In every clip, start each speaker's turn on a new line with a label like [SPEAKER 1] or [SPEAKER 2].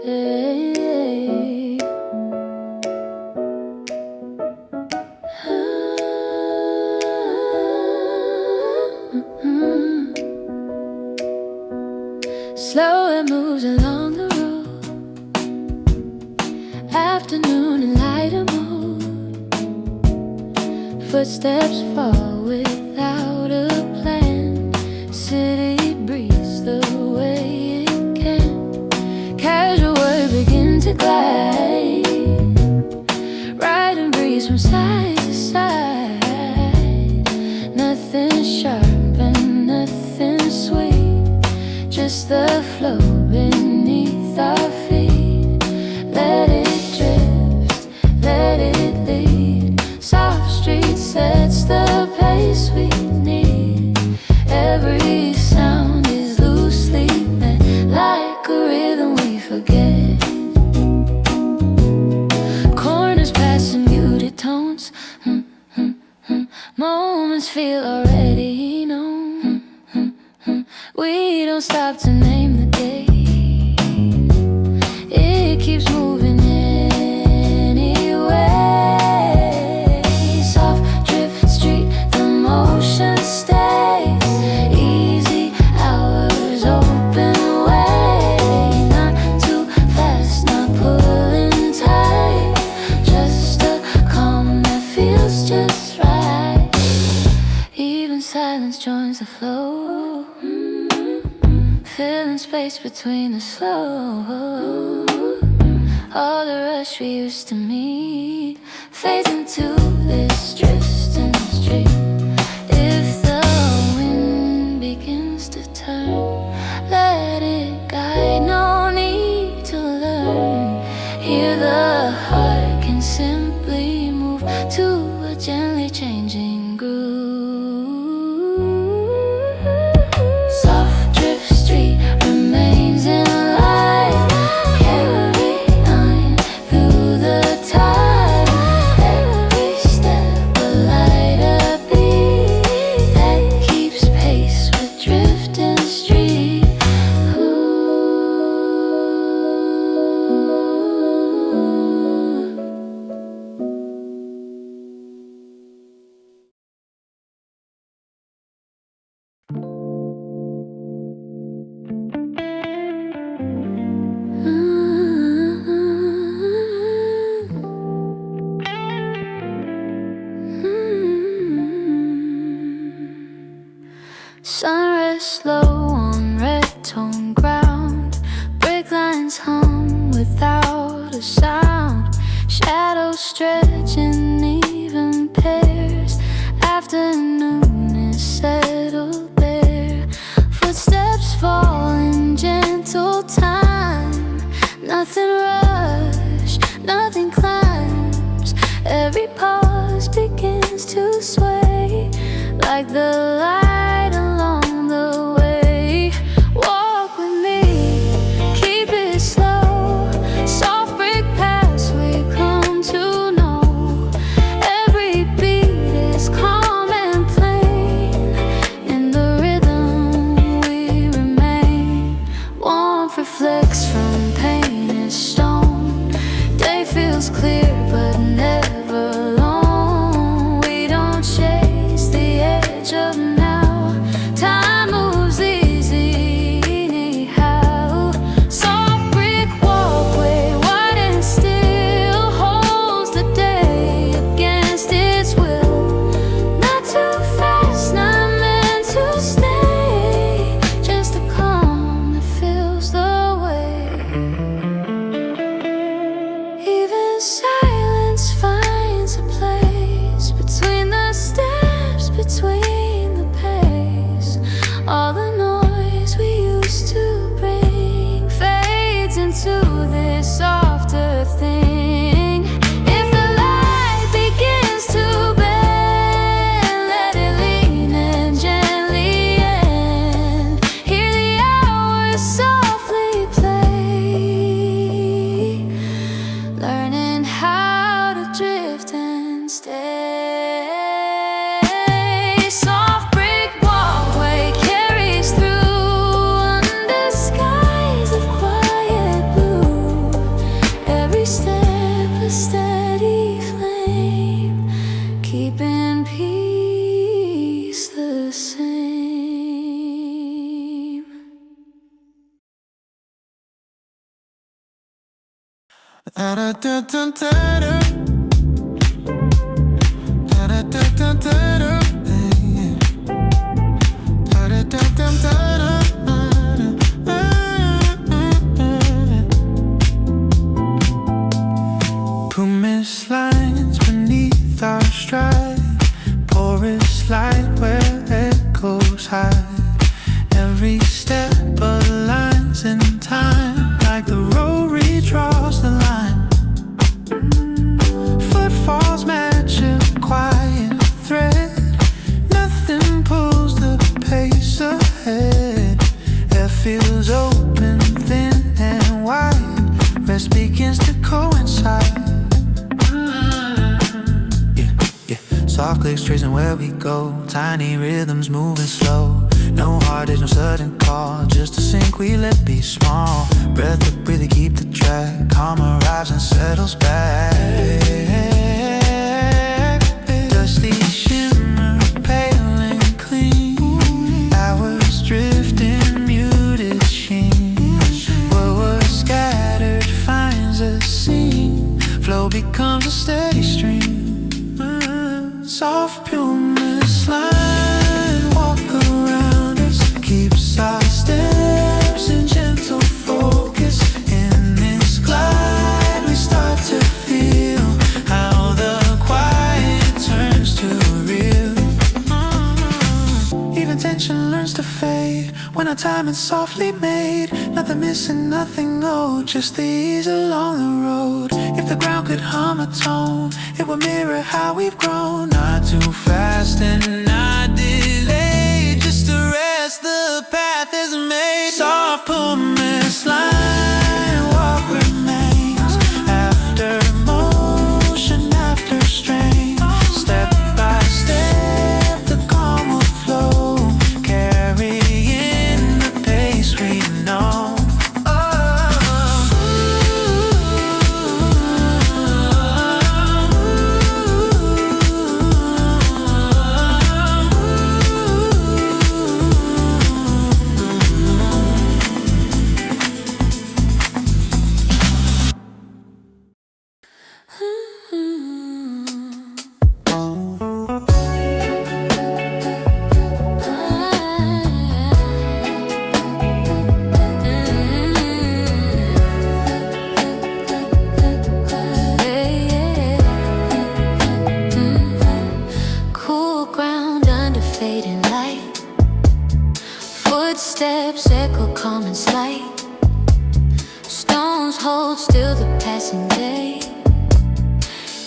[SPEAKER 1] Hey. Slow it moves along the road, afternoon in lighter mode. Footsteps fall without a plan. City breeze the way it can. Casual word begin to glide. Ride and breeze from side to side. Nothing sharp and nothing sweet, just the flow beneath our feet. Let it drift, let it lead. Soft street sets the pace we need. Every sound is loosely meant, like a rhythm we forget. Corners passing muted tones. Moments feel already known. We don't stop to name the day. It keeps moving anyway. Soft drift street, the motion stays. Easy hours, open way. Not too fast, not pulling tight. Just a calm that feels just right. Even silence joins the flow. Filling space between the slow. All the rush we used to meet fades into this drifting street. If the wind begins to turn, let it guide, no need to learn. Here the heart can simply move to a gently changing groove. Remains in light, carry on through the tide. Every step a lighter beat that keeps pace with drifting street. Sunrise slow on red tone ground. Brick lines hum without a sound. Shadows stretch in even pairs. Afternoon is settled there. Footsteps fall in gentle time. Nothing rush, nothing climbs. Every pause begins to sway, like the light along the way. Walk with me, keep it slow. Soft brick paths we come to know. Every beat is calm and plain. In the rhythm we remain. Warmth reflects from painted stone. Day feels clear but never alone. We don't chase the edge of now. Time moves easy anyhow. Soft brick walkway, wide and still, holds the day against its will. Not too fast, not meant to stay. Just a calm that fills the way. Even silence finds a place between the steps, between the pace. All the noise we used to bring fades into this softer thing. If the light begins to bend, let it lean and gently end. Hear the hours softly play, learning how to drift and stay. Soft brick walkway carries through under skies of quiet blue. Pumicelines beneath our stride, porous light where echoes hide. Every step aligns in time, like the road redraws the line. Footfalls match a quiet thread, nothing pulls the pace ahead. Air feels open, thin and wide, rest begins to coincide. Soft clicks tracing where we go, tiny rhythms moving slow. No heartache, no sudden call, just a sync we let be small. Breath up, breathe, keep the track. Calm arrives and settles back. Dusty shimmer, pale and clean. Hours drifting, muted sheen. What was scattered finds a scene. Flow becomes a steady stream. Soft Pumiceline, walk around us, keeps our steps in gentle focus. In this glide we start to feel how the quiet turns to real. Even tension learns to fade when our time is softly made. Nothing missing, nothing owed, just the ease along the road. If the ground could hum a tone, it would mirror how we've grown. Not too fast and not delayed, just to rest the path is made. Soft Pumiceline, walk remains after motion, after strain. Step by step, the calm will flow, carrying the pace we know. Footsteps echo calm and slight. Stones hold still the passing day.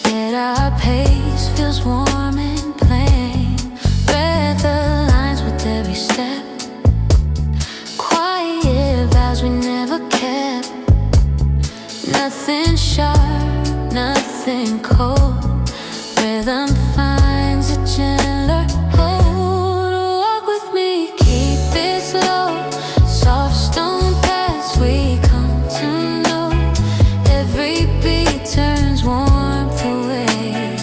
[SPEAKER 1] Yet our pace feels warm and plain. Read the lines with every step. Quiet vows we never kept. Nothing sharp, nothing cold. Rhythm finds a gentler hold. Walk with me, keep it slow. Soft stone paths we come to know. Every beat turns warmth awake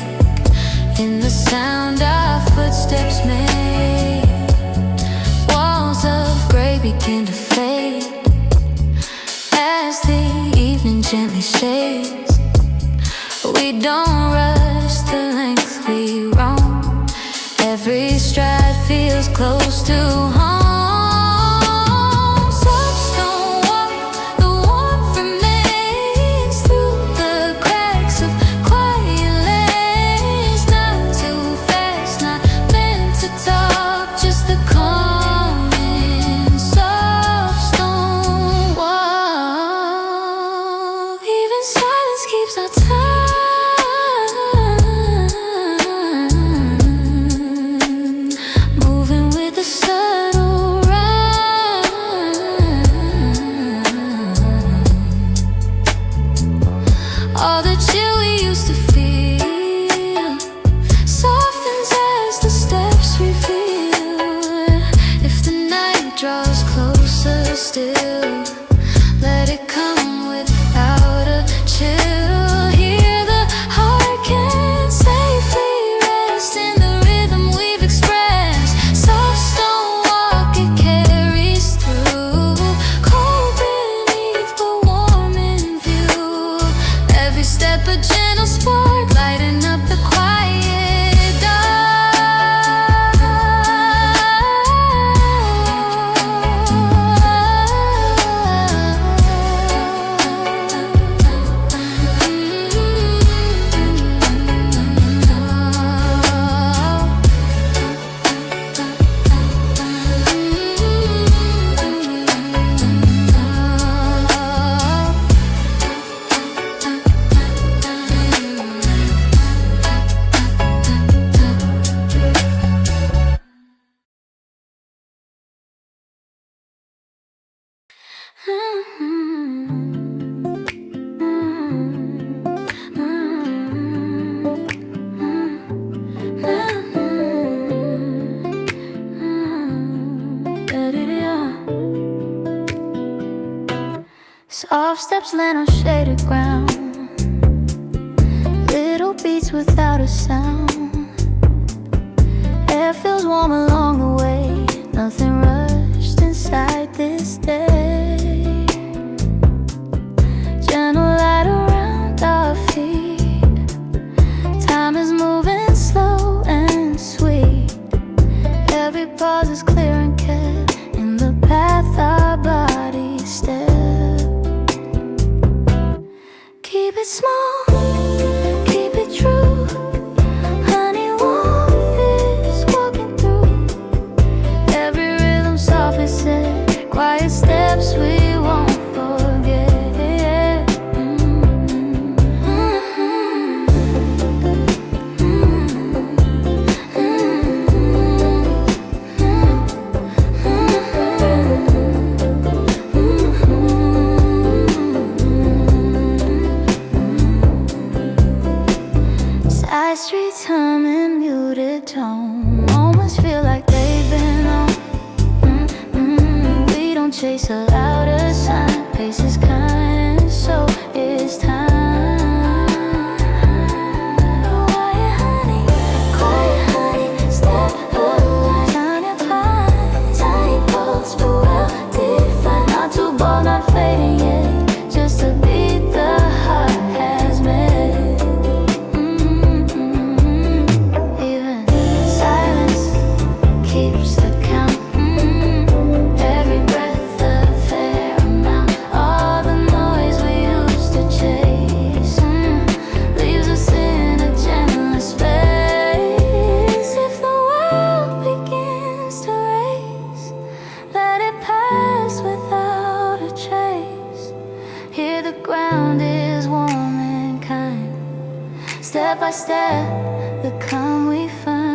[SPEAKER 1] in the sound our footsteps make. Walls of gray begin to fade as the evening gently shades. We don't rush the length we roam. Every stride feels close to home. Soft stone walk, the warmth remains through the cracks of quiet lanes. Not too fast, not meant to talk, just the calm in soft stone walk. Even silence keeps our time. All the chill we used to feel softens as the steps reveal. If the night draws closer still, let it come without a chill. Hear the heart can safely rest in the rhythm we've expressed. Soft stone walk, it carries through. Cold beneath but warm in view. steps land on shaded ground, little beats without a sound. Air feels warm along the way, nothing rushed inside this day. Gentle light around our feet, time is moving slow and sweet. Every pause is clear and kept in the path our bodies step. Keep it small, keep it true. Honey warmth is walking through. Every rhythm softly said, quiet steps we won't forget. Side streets hum in muted tone. Moments feel like they've been on. We don't chase a louder sign. Pace is kind and so is time. Quiet honey, step alive. Tiny pine, tiny pulse, but well defined. Not too bold, not fading yet. Just a beat the heart has made. Keeps the count. Every breath a fair amount. All the noise we used to chase leaves us in a gentle space. If the world begins to race, let it pass without a trace. Here the ground is warm and kind. Step by step, the calm we find.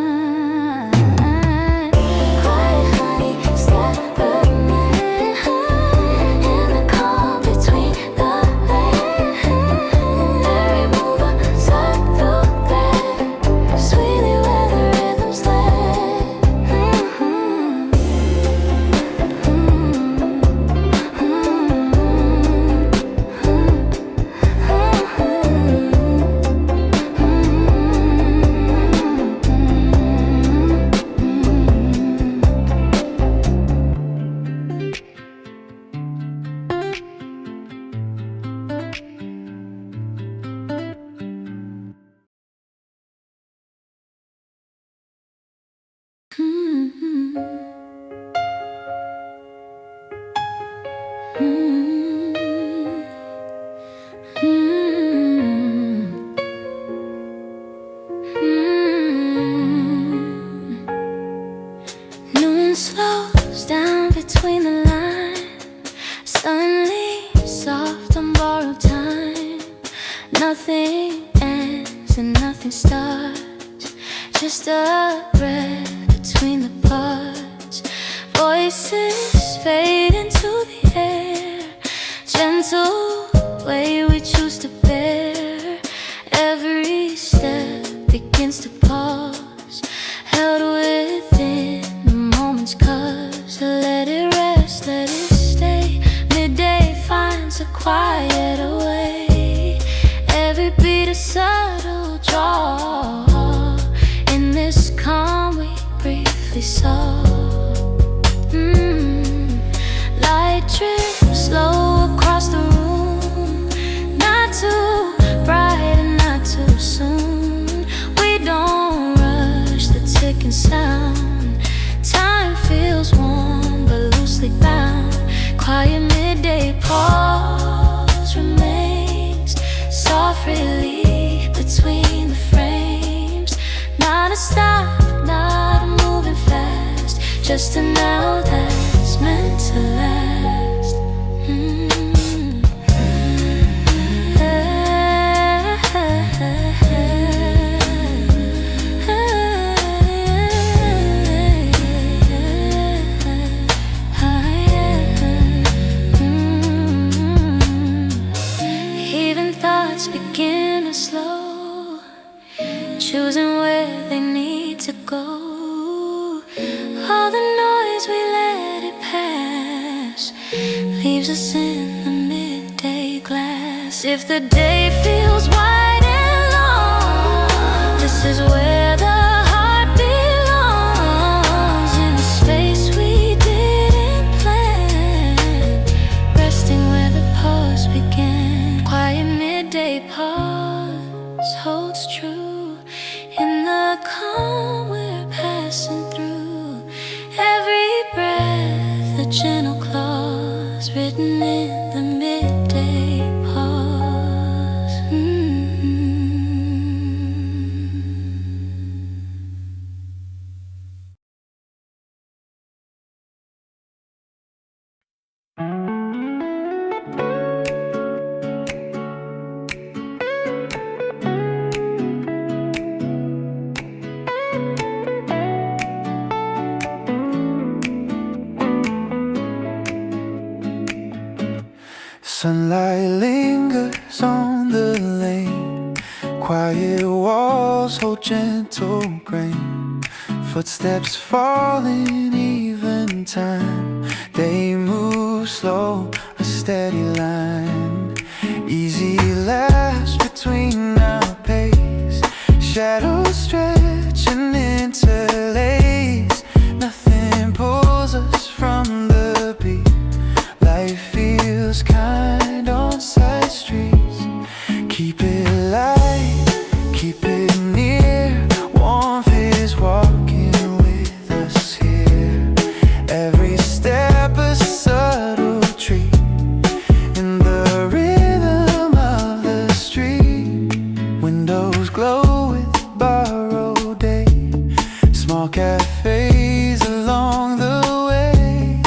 [SPEAKER 1] Noon slows down between the lines. Suddenly soft on borrowed time. Nothing ends and nothing starts. Just a breath between the parts. Voices fade into the air. Gentle way we choose to bear. Every step begins to pause, held within the moment's cause. Let it rest, let it stay. Midday finds a quieter way. Every beat a subtle draw. In this calm we briefly saw. Light drips slow across the room. Not too bright and not too soon. We don't rush the ticking sound. Time feels warm but loosely bound. Quiet midday pause remains. Soft relief between the frames. Not a stop, not a moving fast. Just a now that's meant to last. Even thoughts begin to slow, choosing where they need to go. All the noise we let it pass leaves us in the midday If the day feels wide and long, this is where the heart belongs. In a space we didn't plan, resting where the pause began. Quiet midday pause holds true in the calm we're passing through. Every breath a gentle clause written in the midday pause.
[SPEAKER 2] Sunlight lingers on the lane. Quiet walls hold gentle grain. Footsteps fall in even time. They move slow, a steady line. Easy laughs between our pace. Shadows stretch and interlace. Nothing pulls us from the beat. Life feels kind on side streets. Keep it light, keep it near. Warmth is walking with us here. Every step a subtle treat in the rhythm of the street. Windows glow with borrowed day. Small cafes along the way.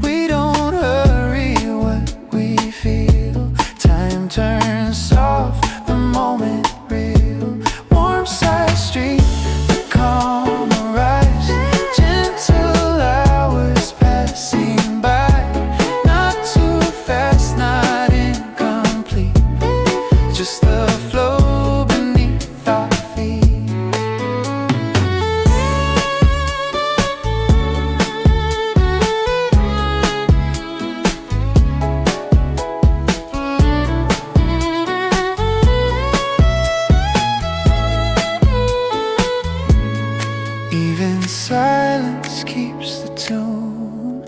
[SPEAKER 2] We don't hurry what we feel. Time turns soft, the moment real. Warm side street, the calm arrives. Gentle hours passing by. Not too fast, not incomplete. Just the flow beneath our feet. Even silence keeps the tune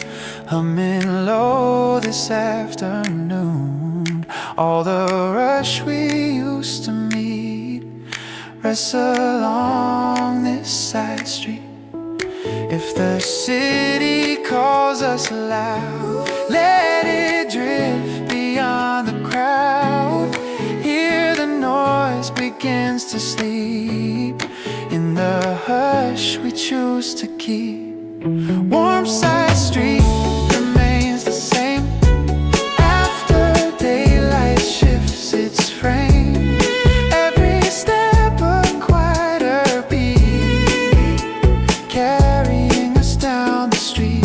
[SPEAKER 2] humming low this afternoon. All the rush we used to meet rests along this side street. If the city calls us loud, let it drift beyond the crowd. Hear the noise begins to sleep in the hush we choose to keep. Warm side street remains the same after daylight shifts its frame. Every step a quieter beat, carrying us down the street.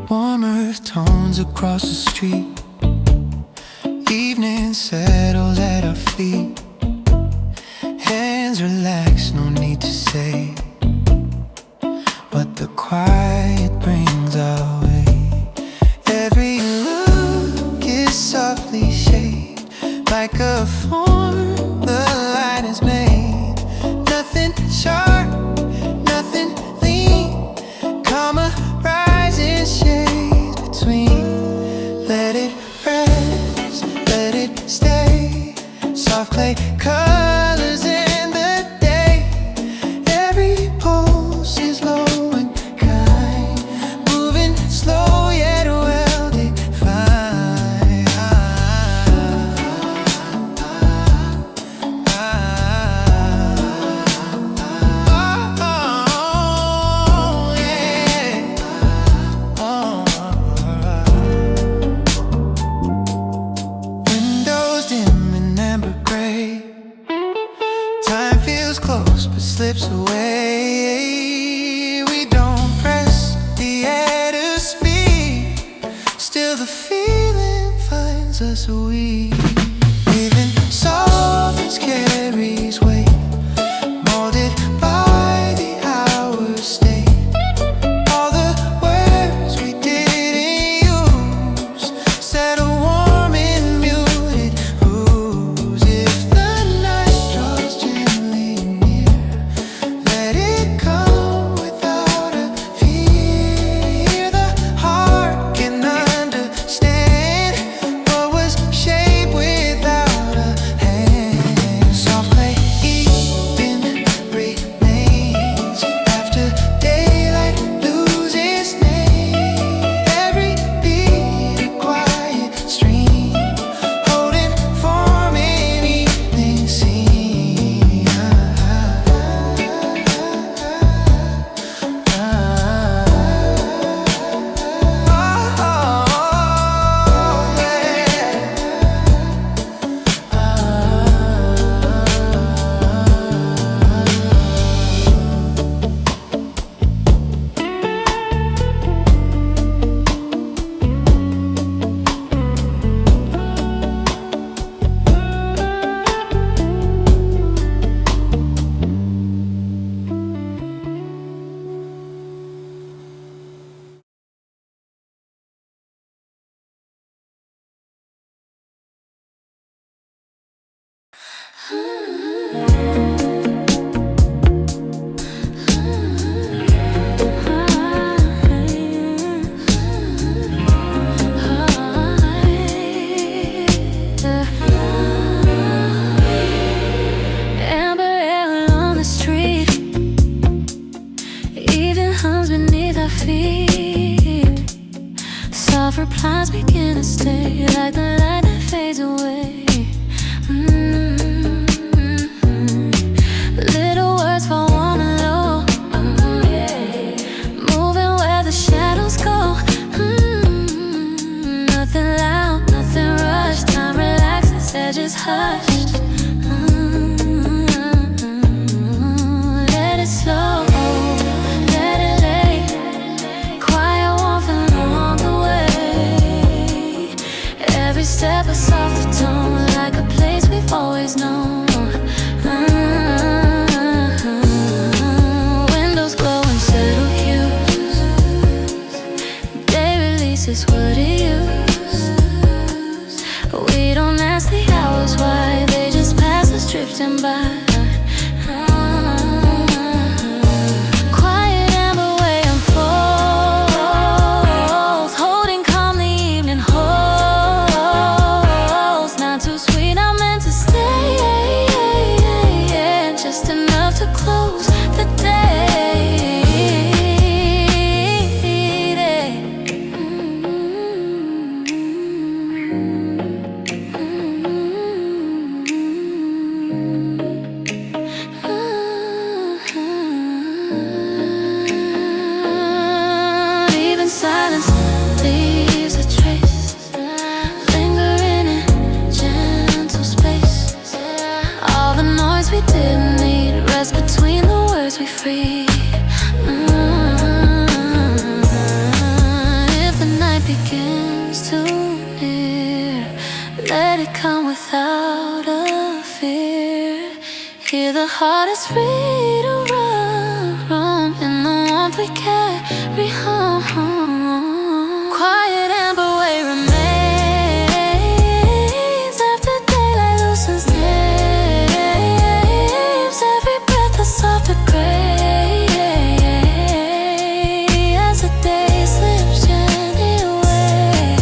[SPEAKER 2] Warm earth tones across the street. Evening settles at our feet. Hands relax, no need to say what the quiet brings our way. Every look is softly shaped like a form the light has made. Nothing sharp, nothing lean, comma rising shades between. Let it rest, let it stay. Soft clay colors in the day. Every pulse is low and kind, moving slow yet well defined. slips away. We don't press the air to speak, still the feeling finds us weak. Breathing softens, carries weight, molded by the hours stay. All the words we didn't use settle warm and muted ooze. If the night draws gently near, let it come without a fear. The heart can understand what was shaped without a hand. Soft play even remains after daylight loses name. Every beat a quiet stream, holding form in evening scene.
[SPEAKER 1] Amber air along the street, evening hums beneath our feet. Soft replies begin to stay like the light that fades away. Little words fall warm and low, moving where the shadows go. Nothing loud, nothing rushed. Time relaxes, edges hushed. Let it slow, let it lay. Quiet warmth along the way. Every step a softer tone, like a place we've always known. Windows glow and settle hues. Day releases what it used. We don't ask the hours why, they just pass us drifting by. Quiet amber way unfolds, holding calm the evening holds. Not too sweet, not meant to stay, just enough to close the day. Even silence leaves a trace, lingering in gentle space. All the noise we didn't need, rest between the words we freed. If the night begins to near, let it come without a fear. Hear the heart is free to run in the warmth we carry home. Quiet amber way remains after daylight loosens names. Every breath a softer gray as the day slips gently away.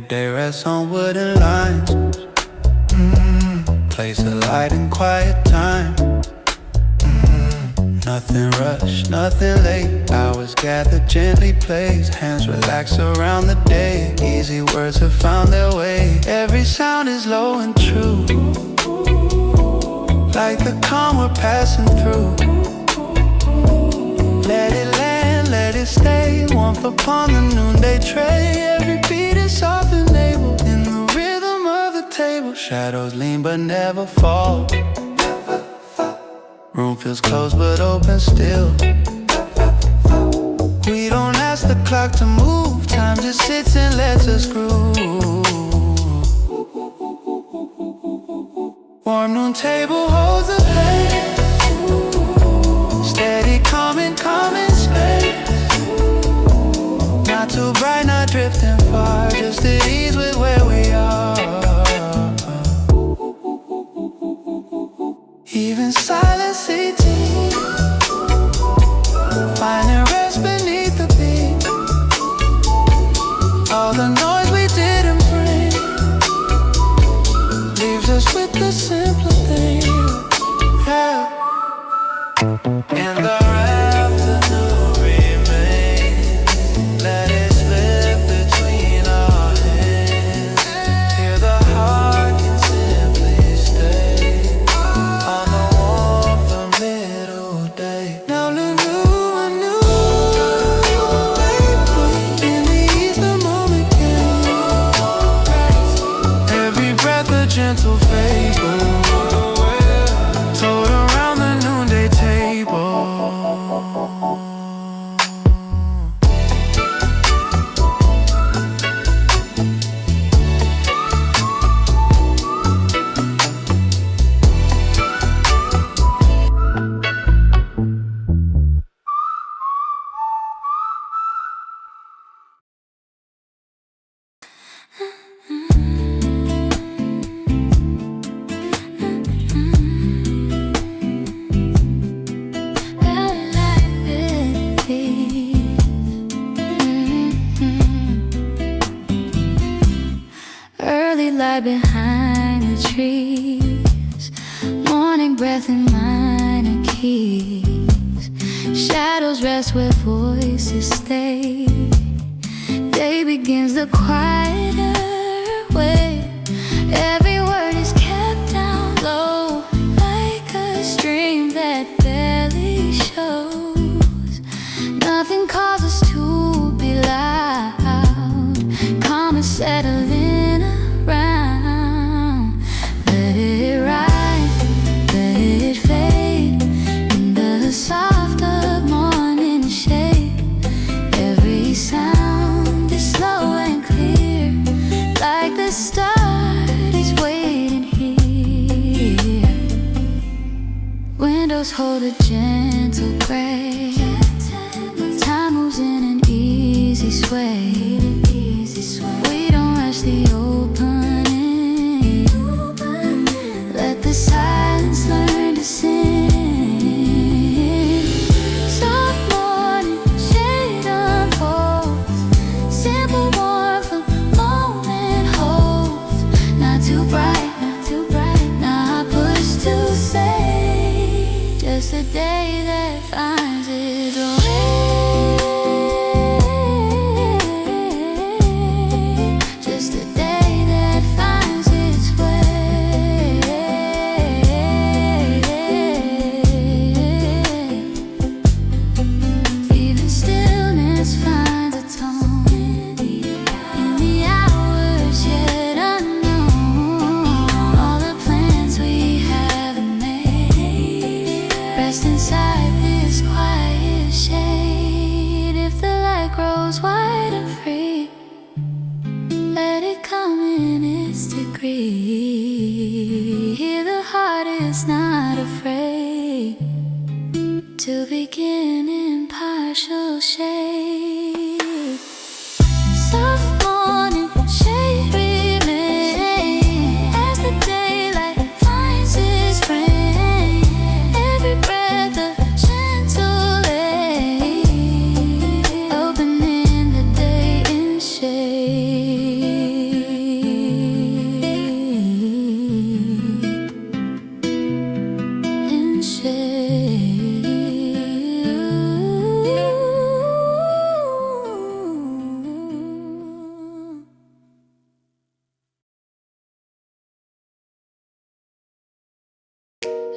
[SPEAKER 2] Day rests on wooden lines. Place a light and quiet time. Nothing rushed, nothing late. Hours gather, gently placed. Hands relax around the day. Easy words have found their way. Every sound is low and true, like the calm we're passing through. Let it land, let it stay. Warmth upon the noonday tray. Every beat is soft and able in the rhythm of the table. Shadows lean but never fall. Room feels closed but open still. We don't ask the clock to move. Time just sits and lets us groove. Warm noon table holds a place. Steady coming, coming space. Not too bright, not drifting far. Just at ease with where we are. Even silence eats deep. Finding rest beneath the beat. All the noise we didn't bring leaves us with the simpler thing. Yeah. And the afternoon remains. Let it slip between our hands. Here the heart can simply stay on the warmth of middle day. Now the new in the east the moment came. Every breath a gentle fable told around the noonday table.
[SPEAKER 1] Early light behind the trees, morning breath in minor keys. Shadows rest where voices stay. Day begins the quieter way. Every word is kept down low, like a stream that barely shows. Nothing causes us to be loud. Calm and settling around. Let it rise, let it fade in the soft of morning shade. Every sound is slow and clear, like the start is waiting here. Windows hold a gentle gray. Time moves in an easy sway. We don't rush the opening. Let the silence learn to sing. Soft morning shade unfolds. Simple warmth a moment holds. Not too bright, not pushed to say. Just a day that finds its way. Just a day that finds its way. Even stillness finds a tone in the hours yet unknown. All the plans we haven't made rest inside this quiet shade. If the light grows wide and free, let it come in its degree. Here the heart is not afraid to begin in partial shade. Soft morning shade remains as the daylight finds its frame. Every breath a gentle aid, opening the day in shade.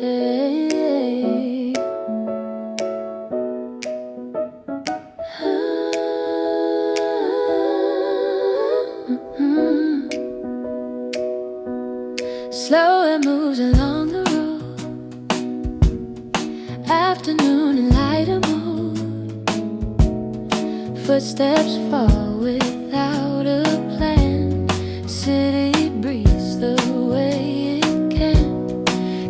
[SPEAKER 1] Slow it moves along the road. Afternoon in lighter mode. Footsteps fall without a plan. City breathes the way it can.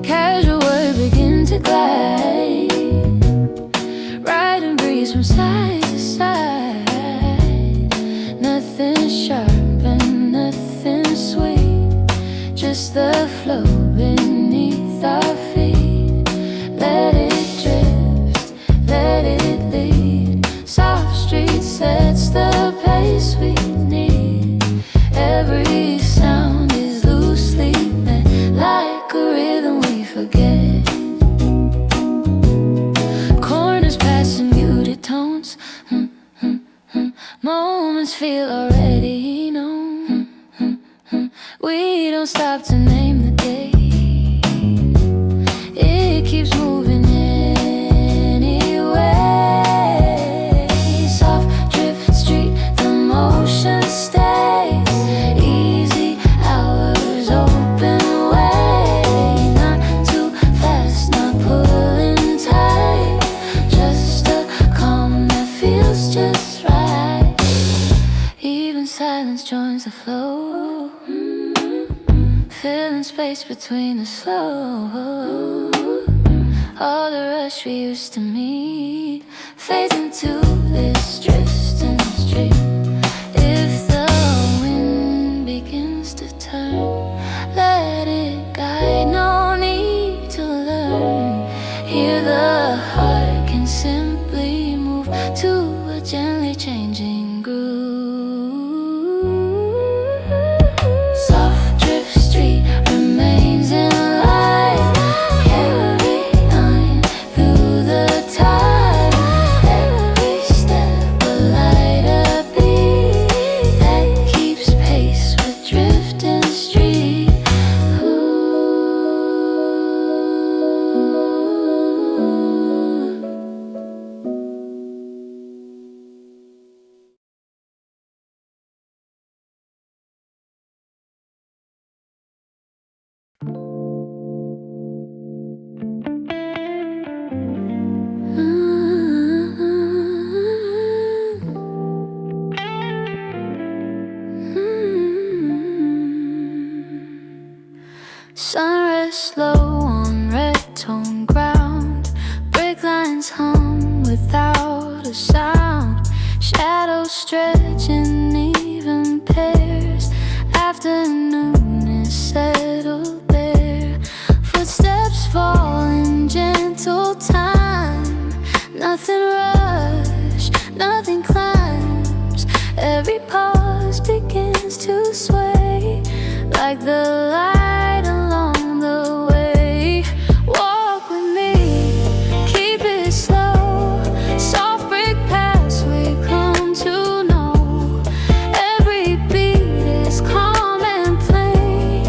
[SPEAKER 1] Casual word begin to glide. Riding breeze from side to side. Nothing sharp and nothing sweet. Just the flow beneath our feet. Let it drift, let it lead. Soft street sets the pace we need. Every sound is loosely meant, like a rhythm we forget. Corners passing muted tones. Moments feel already known. We don't stop to name the day. It keeps moving anyway. Soft drift street, the motion stays. Easy hours, open way. Not too fast, not pulling tight. Just a calm that feels just right. Even silence joins the flow. Filling space between the slow. All the rush we used to meet fades into this drifting stream. If the wind begins to turn, let it guide, no need to learn. Here the heart can simply move to a gently changing groove. Remains in light, carried on through the tide. Every step a lighter beat that keeps pace with drifting street. Sunrise slow on red tone ground. Brick lines hum without a sound. Shadows stretch in even pairs. Afternoon is settled there. Footsteps fall in gentle time. Nothing rush, nothing climbs. Every pause begins to sway like the light along the way. Walk with me, keep it slow. Soft brick paths we come to know. Every beat is calm and plain.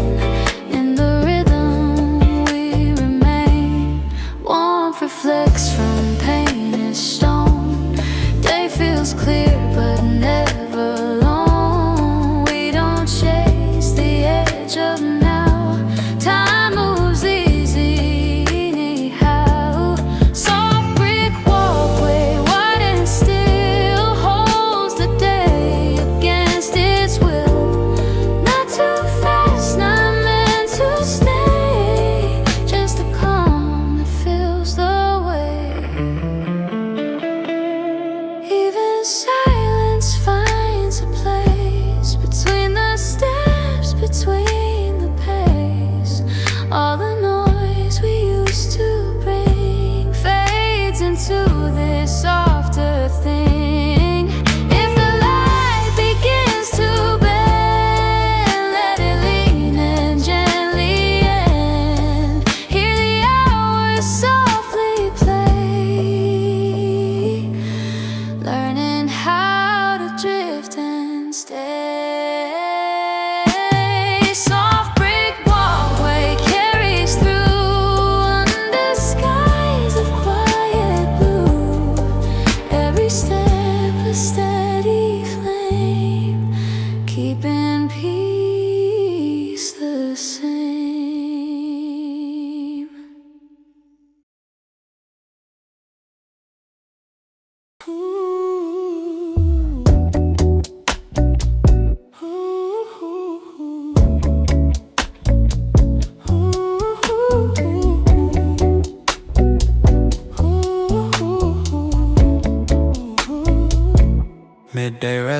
[SPEAKER 1] In the rhythm we remain. Warmth reflects from painted stone. Day feels clear but never long. We don't chase the edge of now.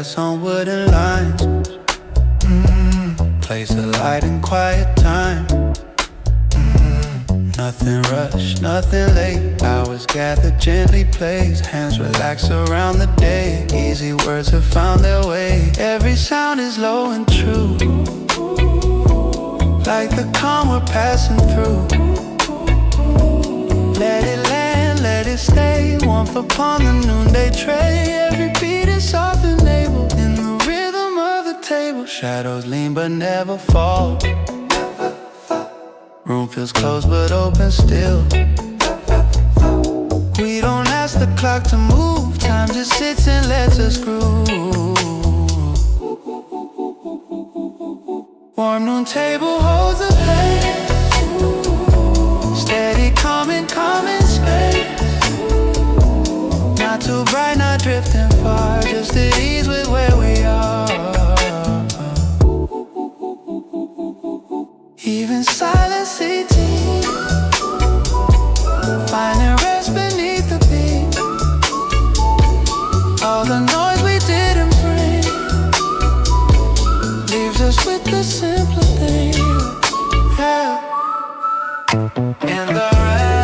[SPEAKER 2] grass on wooden lines. Place a light in quiet time. Nothing rushed, nothing late. Hours gather gently placed. Hands relax around the day. Easy words have found their way. Every sound is low and true, like the calm we're passing through. Let it land, let it stay. Warmth upon the noonday tray. Every beat is soft and able in the rhythm of the table. Shadows lean but never fall. Room feels closed but open still. We don't ask the clock to move. Time just sits and lets us groove. Warm noon table holds a place. Steady coming, coming space. Not too bright, not drifting far. Just at ease with where we are. Even silence is deep. Finding rest beneath the beat. All the noise we didn't bring leaves us with the simpler thing. Yeah. In the rain.